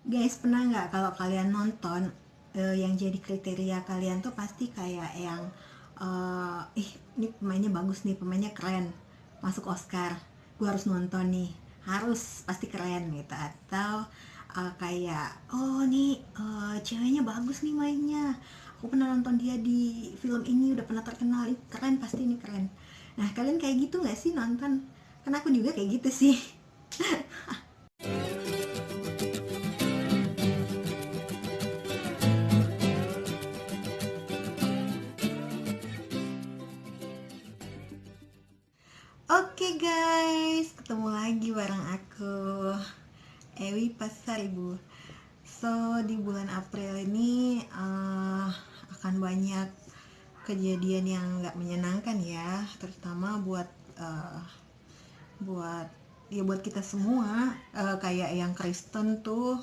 Guys, pernah nggak kalau kalian nonton yang jadi kriteria kalian tuh pasti kayak yang ini pemainnya bagus nih, pemainnya keren, masuk Oscar, gue harus nonton nih, harus pasti keren gitu. Atau kayak oh nih ceweknya bagus nih mainnya, aku pernah nonton dia di film ini, udah pernah terkenal, ih, keren pasti ini keren. Nah, kalian kayak gitu nggak sih nonton? Karena aku juga kayak gitu sih. Oke guys, ketemu lagi bareng aku, Ewi Pasaribu. So, di bulan April ini akan banyak kejadian yang nggak menyenangkan ya, terutama eh, buat buat kita semua. Kayak yang Kristen tuh,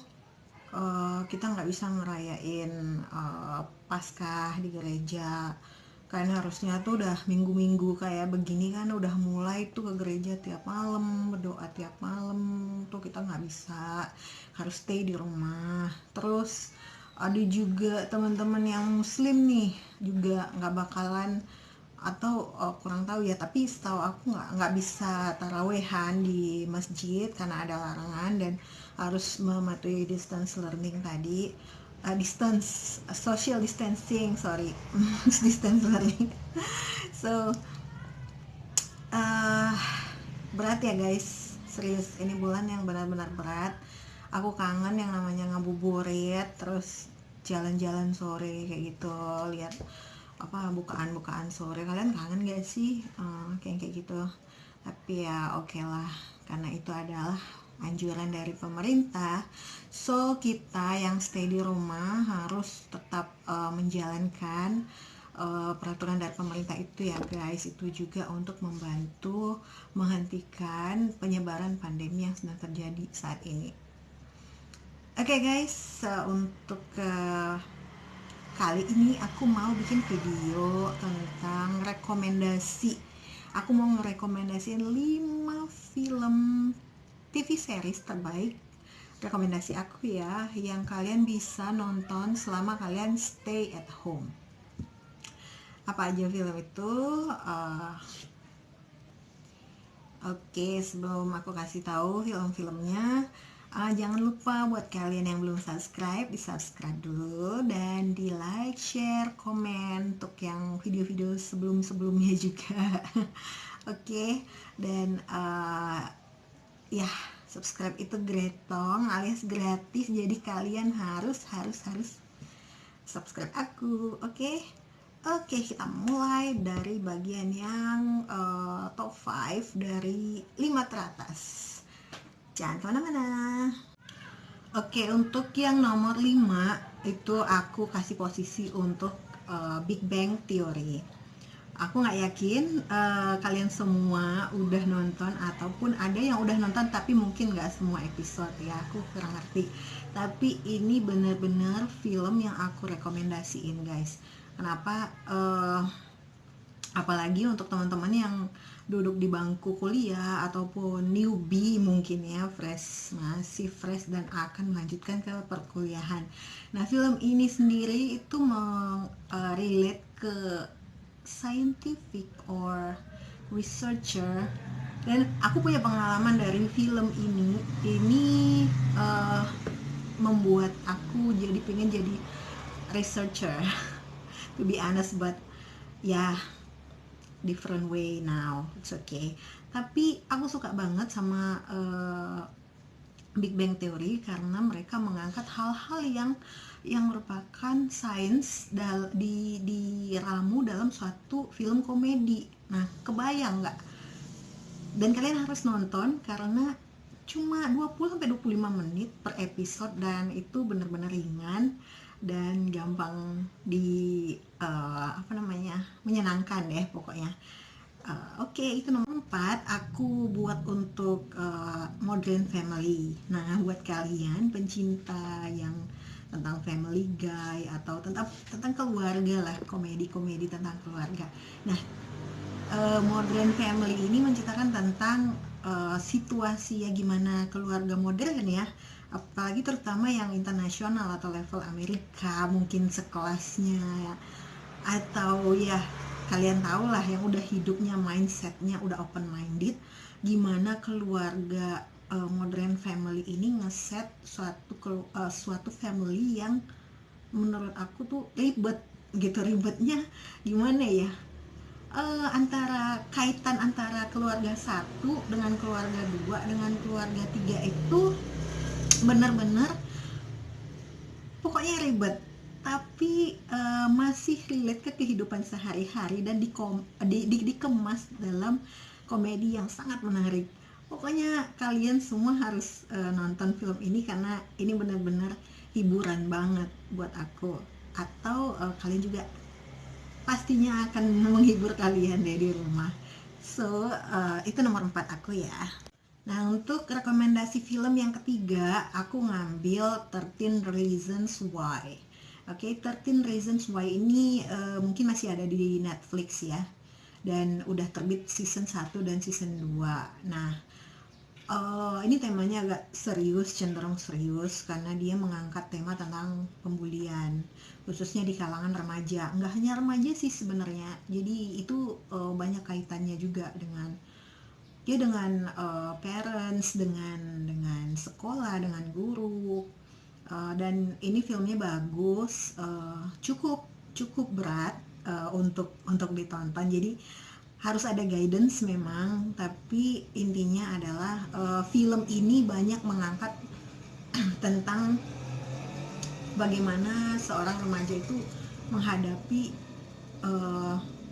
kita nggak bisa ngerayain Paskah di gereja, karena harusnya tuh udah minggu-minggu kayak begini kan udah mulai tuh ke gereja tiap malam, berdoa tiap malam. Tuh kita nggak bisa, harus stay di rumah. Terus ada juga teman-teman yang muslim nih, juga nggak bakalan, atau kurang tahu ya, tapi setahu aku nggak bisa tarawehan di masjid karena ada larangan dan harus mematuhi distance learning tadi. Distance social distancing, sorry. Distance learning. So uh, berat ya guys, serius, ini bulan yang benar-benar berat. Aku kangen yang namanya ngabuburit, terus jalan-jalan sore kayak gitu, lihat apa bukaan-bukaan sore. Kalian kangen gak sih kayak gitu? Tapi ya oke lah, karena itu adalah anjuran dari pemerintah. So kita yang stay di rumah harus tetap menjalankan peraturan dari pemerintah itu ya guys. Itu juga untuk membantu menghentikan penyebaran pandemi yang sedang terjadi saat ini. Oke guys, untuk kali ini aku mau bikin video tentang rekomendasi. Aku mau ngerekomendasiin 5 film TV series terbaik, rekomendasi aku ya, yang kalian bisa nonton selama kalian stay at home. Apa aja film itu? Oke, sebelum aku kasih tahu film-filmnya, jangan lupa buat kalian yang belum subscribe, di subscribe dulu dan di like, share, komen untuk yang video-video sebelum-sebelumnya juga. Oke, dan ya, subscribe itu gretong alias gratis, jadi kalian harus subscribe aku. Oke, kita mulai dari bagian yang top 5 dari 5 teratas. Jangan kemana-mana. Oke, untuk yang nomor 5 itu aku kasih posisi untuk Big Bang Theory. Aku nggak yakin kalian semua udah nonton, ataupun ada yang udah nonton tapi mungkin nggak semua episode ya, aku kurang ngerti. Tapi ini bener-bener film yang aku rekomendasiin guys. Kenapa? Apalagi untuk teman-teman yang duduk di bangku kuliah ataupun newbie mungkin ya, masih fresh dan akan melanjutkan ke perkuliahan. Nah, film ini sendiri itu relate ke scientific or researcher, dan aku punya pengalaman dari film ini uh, membuat aku jadi pengen jadi researcher. To be honest, but ya, different way now, it's okay. Tapi aku suka banget sama Big Bang Theory karena mereka mengangkat hal-hal yang merupakan sains diramu dalam suatu film komedi. Nah, kebayang nggak? Dan kalian harus nonton karena cuma 20-25 menit per episode, dan itu benar-benar ringan dan gampang menyenangkan deh pokoknya. Oke, itu nomor 4 aku buat untuk Modern Family. Nah, buat kalian pencinta yang tentang Family Guy atau tentang keluarga lah, komedi-komedi tentang keluarga. Nah, Modern Family ini menceritakan tentang situasi ya, gimana keluarga modern ya, apalagi terutama yang internasional atau level Amerika, mungkin sekelasnya ya. Atau ya kalian tahu lah yang udah hidupnya mindsetnya udah open minded, gimana keluarga modern family ini ngeset suatu family yang menurut aku tuh ribet gitu. Ribetnya gimana ya, antara kaitan antara keluarga satu dengan keluarga dua dengan keluarga tiga itu benar-benar pokoknya ribet, tapi masih relate ke kehidupan sehari-hari dan dikemas dalam komedi yang sangat menarik. Pokoknya kalian semua harus nonton film ini karena ini benar-benar hiburan banget buat aku. Atau kalian juga pastinya akan menghibur kalian deh di rumah. So itu nomor 4 aku ya. Nah, untuk rekomendasi film yang ketiga, aku ngambil 13 Reasons Why. Oke, 13 Reasons Why ini mungkin masih ada di Netflix ya. Dan udah terbit season 1 dan season 2. Nah, ini temanya agak serius, cenderung serius karena dia mengangkat tema tentang pembulian, khususnya di kalangan remaja. Nggak hanya remaja sih sebenarnya. Jadi itu banyak kaitannya juga dengan parents, dengan sekolah, dengan guru, dan ini filmnya bagus, cukup berat untuk ditonton, jadi harus ada guidance memang, tapi intinya adalah film ini banyak mengangkat tentang bagaimana seorang remaja itu menghadapi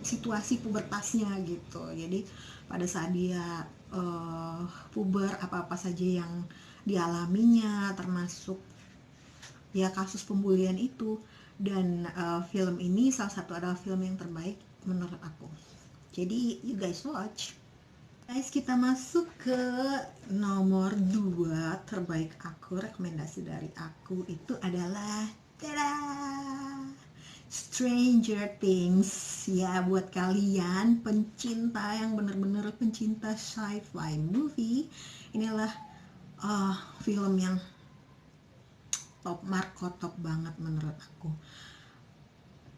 situasi pubertasnya gitu. Jadi pada saat dia puber, apa-apa saja yang dialaminya, termasuk ya kasus pembulian itu. Dan film ini salah satu adalah film yang terbaik menurut aku. Jadi you guys watch. Guys, kita masuk ke nomor 2 terbaik aku. Rekomendasi dari aku itu adalah Stranger Things. Ya, buat kalian pencinta yang bener-bener pencinta sci-fi movie, inilah film yang top top banget menurut aku.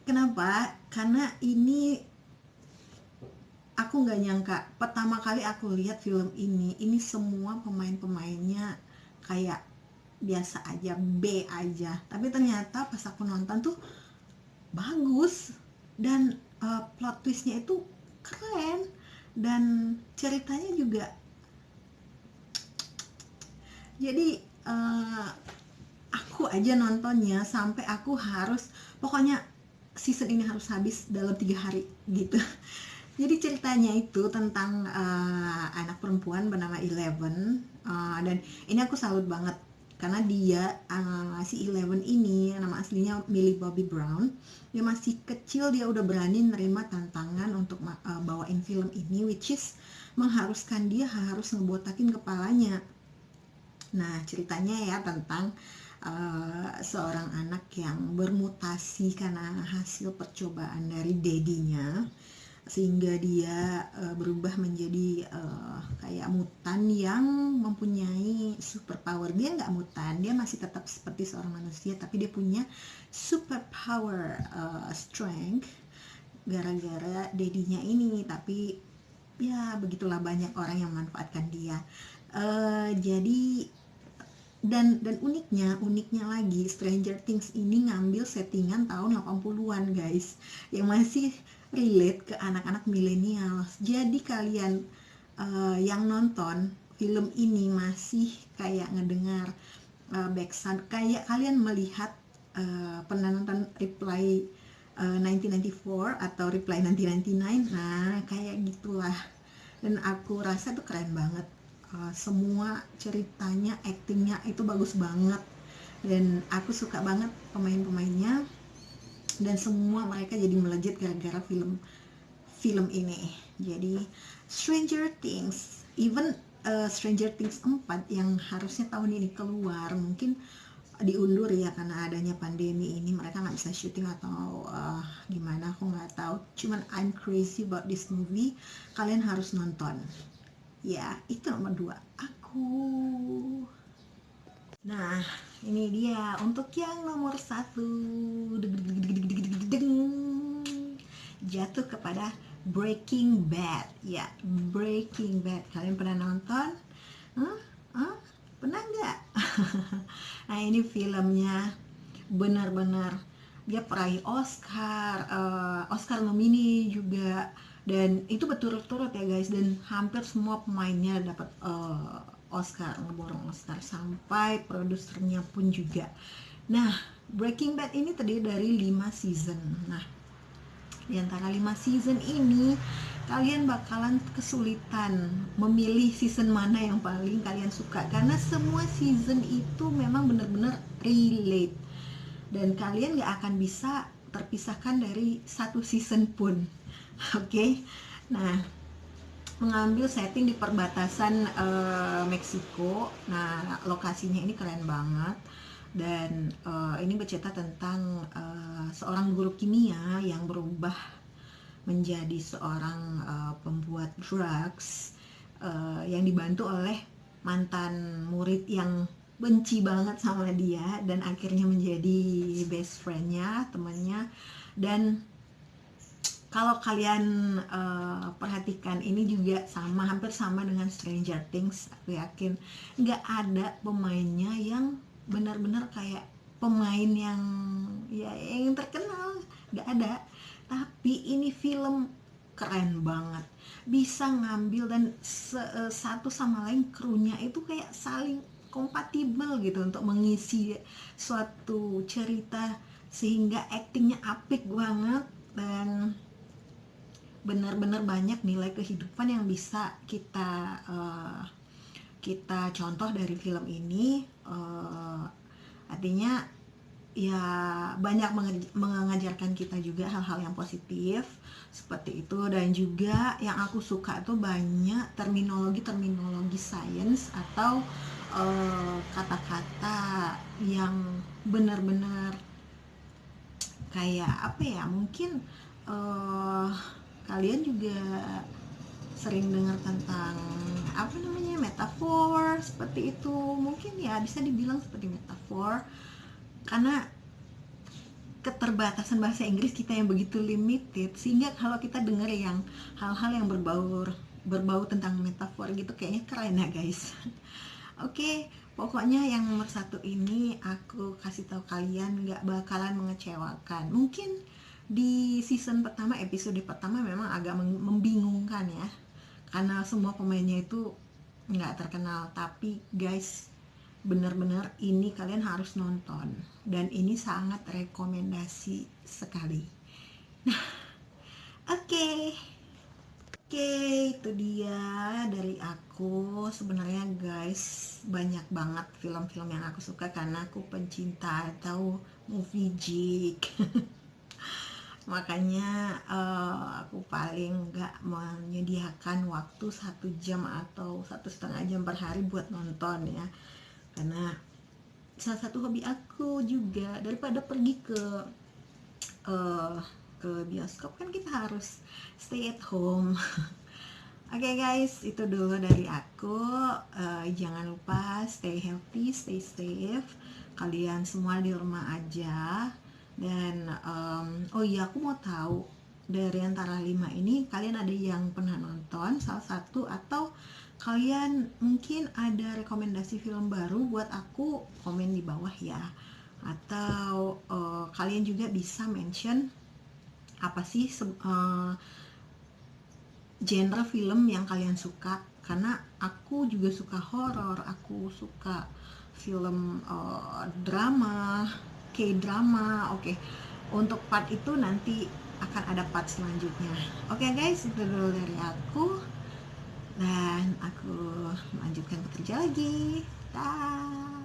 Kenapa? Karena ini aku nggak nyangka pertama kali aku lihat film ini semua pemainnya kayak biasa aja, B aja, tapi ternyata pas aku nonton tuh bagus, dan plot twistnya itu keren, dan ceritanya juga. Jadi aku aja nontonnya sampai aku harus, pokoknya season ini harus habis dalam 3 hari gitu. Jadi ceritanya itu tentang anak perempuan bernama Eleven, dan ini aku salut banget karena dia si Eleven ini nama aslinya Millie Bobby Brown. Dia masih kecil, dia udah berani nerima tantangan untuk bawain film ini, which is mengharuskan dia harus ngebotakin kepalanya. Nah, ceritanya ya tentang seorang anak yang bermutasi karena hasil percobaan dari dedinya, sehingga dia berubah menjadi kayak mutan yang mempunyai super power. Dia nggak mutan, dia masih tetap seperti seorang manusia, tapi dia punya super power, strength, gara-gara dedinya ini. Tapi ya begitulah, banyak orang yang memanfaatkan dia. Jadi dan uniknya lagi, Stranger Things ini ngambil settingan tahun 80-an guys, yang masih relate ke anak-anak milenial. Jadi kalian yang nonton film ini masih kayak ngedengar backsound, kayak kalian melihat pernah nonton Reply 1994 atau Reply 1999. Nah, kayak gitulah. Dan aku rasa itu keren banget. Semua ceritanya, actingnya itu bagus banget, dan aku suka banget pemain-pemainnya, dan semua mereka jadi melejit gara-gara film ini. Jadi Stranger Things, even Stranger Things 4 yang harusnya tahun ini keluar, mungkin diundur ya karena adanya pandemi ini, mereka nggak bisa syuting atau gimana, aku nggak tahu. Cuman I'm crazy about this movie, kalian harus nonton ya. Itu nomor 2 aku. Nah, ini dia untuk yang nomor 1, jatuh kepada Breaking Bad. Ya, Breaking Bad. Kalian pernah nonton? Huh? Huh? Pernah nggak? Nah, ini filmnya benar-benar dia peraih Oscar, Oscar nomini juga, dan itu berturut-turut ya guys, dan hampir semua pemainnya dapat Oscar, ngeborong Oscar, sampai produsernya pun juga. Nah, Breaking Bad ini terdiri dari 5 season. Nah, di antara 5 season ini kalian bakalan kesulitan memilih season mana yang paling kalian suka, karena semua season itu memang benar-benar relate dan kalian gak akan bisa terpisahkan dari satu season pun. Oke. Nah, mengambil setting di perbatasan Meksiko. Nah, lokasinya ini keren banget, dan ini bercerita tentang seorang guru kimia yang berubah menjadi seorang pembuat drugs, yang dibantu oleh mantan murid yang benci banget sama dia, dan akhirnya menjadi best friendnya, temannya. Dan kalau kalian perhatikan, ini juga sama, hampir sama dengan Stranger Things. Aku yakin nggak ada pemainnya yang benar-benar kayak pemain yang ya yang terkenal, nggak ada. Tapi ini film keren banget, bisa ngambil, dan satu sama lain krunya itu kayak saling kompatibel gitu untuk mengisi suatu cerita, sehingga aktingnya apik banget, dan benar-benar banyak nilai kehidupan yang bisa kita contoh dari film ini. Artinya ya banyak mengajarkan kita juga hal-hal yang positif seperti itu. Dan juga yang aku suka tuh banyak terminologi sains atau kata-kata yang benar-benar kayak apa ya, mungkin kalian juga sering dengar tentang apa namanya, metafor seperti itu. Mungkin ya bisa dibilang seperti metafor, karena keterbatasan bahasa Inggris kita yang begitu limited, sehingga kalau kita dengar yang hal-hal yang berbau tentang metafor gitu, kayaknya keren ya guys. Oke, pokoknya yang nomor 1 ini aku kasih tahu kalian gak bakalan mengecewakan. Mungkin di season pertama, episode pertama memang agak membingungkan ya, karena semua pemainnya itu gak terkenal. Tapi guys, benar-benar ini kalian harus nonton, dan ini sangat rekomendasi sekali. Nah, oke, itu dia dari aku. Sebenarnya guys, banyak banget film-film yang aku suka karena aku pencinta atau movie geek. Makanya aku paling gak menyediakan waktu 1 jam atau 1,5 jam per hari buat nonton ya, karena salah satu hobi aku juga. Daripada pergi ke bioskop, kan kita harus stay at home. Oke guys, itu dulu dari aku. Jangan lupa stay healthy, stay safe. Kalian semua di rumah aja. Dan oh iya, aku mau tahu dari antara 5 ini kalian ada yang pernah nonton salah satu, atau kalian mungkin ada rekomendasi film baru buat aku, komen di bawah ya. Atau kalian juga bisa mention apa sih genre film yang kalian suka, karena aku juga suka horor, aku suka film drama, K-drama. Oke, untuk part itu nanti akan ada part selanjutnya. Oke guys, itu dulu dari aku, dan aku melanjutkan bekerja lagi. Dah.